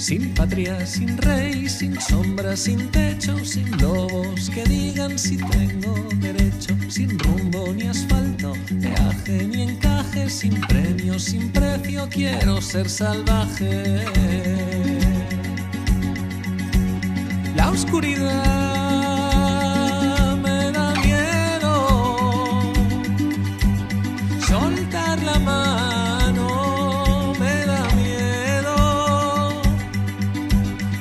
Sin patria, sin rey, sin sombra, sin techo, sin lobos que digan si tengo derecho, sin rumbo ni asfalto, peaje ni encaje, sin premio, sin precio, quiero ser salvaje. La oscuridad me da miedo, soltar la mano me da miedo.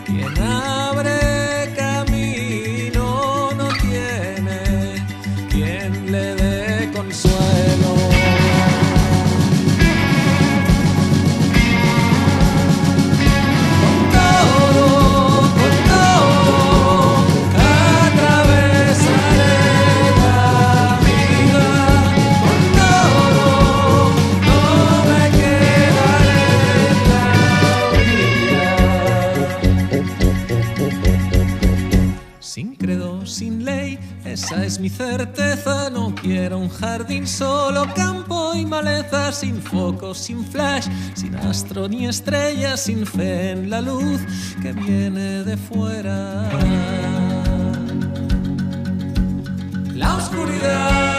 Quien abre camino no tiene quien le dé consuelo. Sin credo, sin ley, esa es mi certeza. No quiero un jardín, solo campo y maleza. Sin foco, sin flash, sin astro ni estrella, sin fe en la luz que viene de fuera. La oscuridad